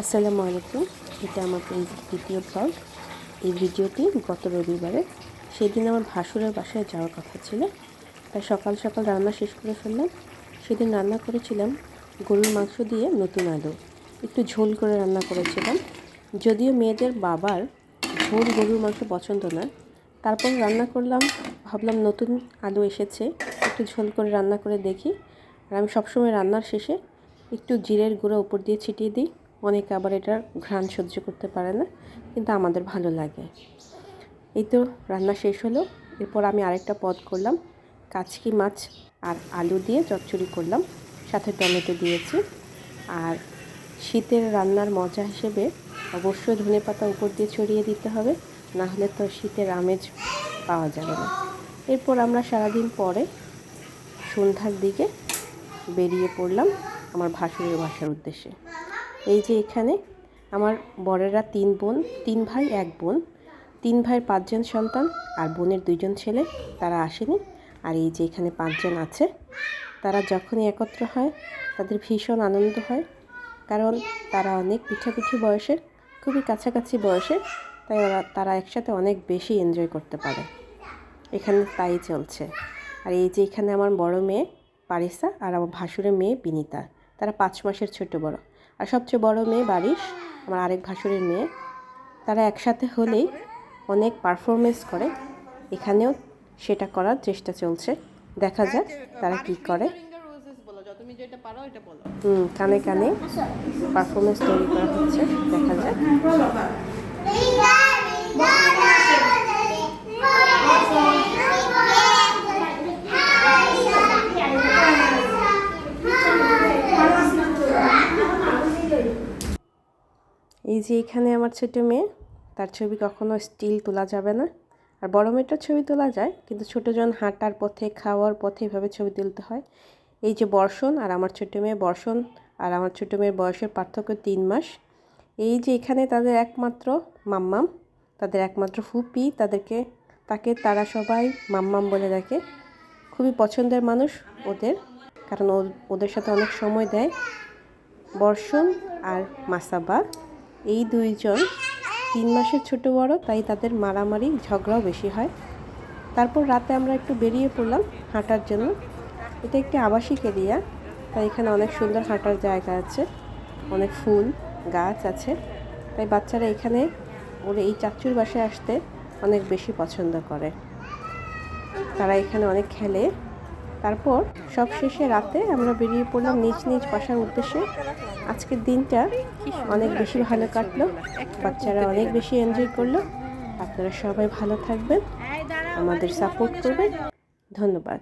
আসসালামু আলাইকুম। এটা আমার দ্বিতীয় ব্লগ। এই ভিডিওটি গত রবিবারে, সেদিন আমার ভাসুরের বাসায় যাওয়ার কথা ছিল, তাই সকাল সকাল রান্না শেষ করে ফেললাম। সেদিন রান্না করেছিলাম গরুর মাংস দিয়ে নতুন আলু, একটু ঝোল করে রান্না করেছিলাম। যদিও মেয়েদের বাবার ঝোল গরুর মাংস পছন্দ না, তারপর রান্না করলাম, ভাবলাম নতুন আলু এসেছে, একটু ঝোল করে রান্না করে দেখি। আর আমি সবসময় রান্নার শেষে একটু জিরের গুঁড়ো উপর দিয়ে ছিটিয়ে দিই। অনেকে আবার এটার ঘ্রাণ সহ্য করতে পারে না, কিন্তু আমাদের ভালো লাগে। এই তো রান্না শেষ হলো। এরপর আমি আরেকটা পদ করলাম, কাচকি মাছ আর আলু দিয়ে চচ্চড়ি করলাম, সাথে টমেটো দিয়েছি। আর শীতের রান্নার মজা হিসেবে অবশ্যই ধনেপাতা উপর দিয়ে ছড়িয়ে দিতে হবে, না হলে তো শীতের আমেজ পাওয়া যাবে না। এরপর আমরা সারাদিন পরে সন্ধ্যার দিকে বেরিয়ে পড়লাম আমার ভাসুরের বাসার উদ্দেশ্যে। এই যে এখানে আমার বরেরা 3 ভাই 1 বোন, 3 ভাইয়ের 5 জন সন্তান আর বোনের 2 জন ছেলে, তারা আসেনি। আর এই যে এখানে 5 জন আছে। তারা যখনই একত্র হয় তাদের ভীষণ আনন্দ হয়, কারণ তারা অনেক পিঠাপিঠি বয়সের, খুবই কাছাকাছি বয়সের, তাই তারা একসাথে অনেক বেশি এনজয় করতে পারে। এখানে তাই চলছে। আর এই যে এখানে আমার বড় মেয়ে পারিসা আর আমার ভাসুরের মেয়ে বিনিতা, তারা 5 মাসের ছোট বড়। আর সবচেয়ে বড় মেয়ে বারিশ, আমার আরেক ভাসুরের মেয়ে। তারা একসাথে হলেই অনেক পারফরমেন্স করে। এখানেও সেটা করার চেষ্টা চলছে, দেখা যাক তারা কি করে। কানে কানে পারফরমেন্স তৈরি করা হচ্ছে, দেখা যাক। এই যে এখানে আমার ছোট মেয়ে, তার ছবি কখনো স্টিল তোলা যাবে না। আর বড় মেয়েটার ছবি তোলা যায়, কিন্তু ছোটজন হাঁটার পথে, খাওয়ার পথে এভাবে ছবি তুলতে হয়। এই যে বর্ষণ আর আমার ছোট মেয়ে, বর্ষণ আর আমার ছোট মেয়ের বয়সের পার্থক্য 3 মাস। এই যে এখানে তাদের একমাত্র মাম্মাম, তাদের একমাত্র ফুপি, তাকে তারা সবাই মাম্মাম বলে ডাকে। খুবই পছন্দের মানুষ ওদের, কারণ ওদের সাথে অনেক সময় দেয়। বর্ষণ আর মাসাবা, এই 2 জন 3 মাসের ছোট বড়, তাই তাদের মারামারি ঝগড়াও বেশি হয়। তারপর রাতে আমরা একটু বেরিয়ে পড়লাম হাঁটার জন্য। এটা একটি আবাসিক এরিয়া, তাই এখানে অনেক সুন্দর হাঁটার জায়গা আছে, অনেক ফুল গাছ আছে, তাই বাচ্চারা এখানে ওরা এই চাচুর বাসায় আসতে অনেক বেশি পছন্দ করে। তারা এখানে অনেক খেলে। তারপর সব শেষে রাতে আমরা বেরিয়ে পড়লাম নিজ নিজ বাসার উদ্দেশ্যে। আজকের দিনটা অনেক বেশি ভালো কাটলো, বাচ্চারা অনেক বেশি এনজয় করলো। আপনারা সবাই ভালো থাকবেন, আমাদের সাপোর্ট করবেন। ধন্যবাদ।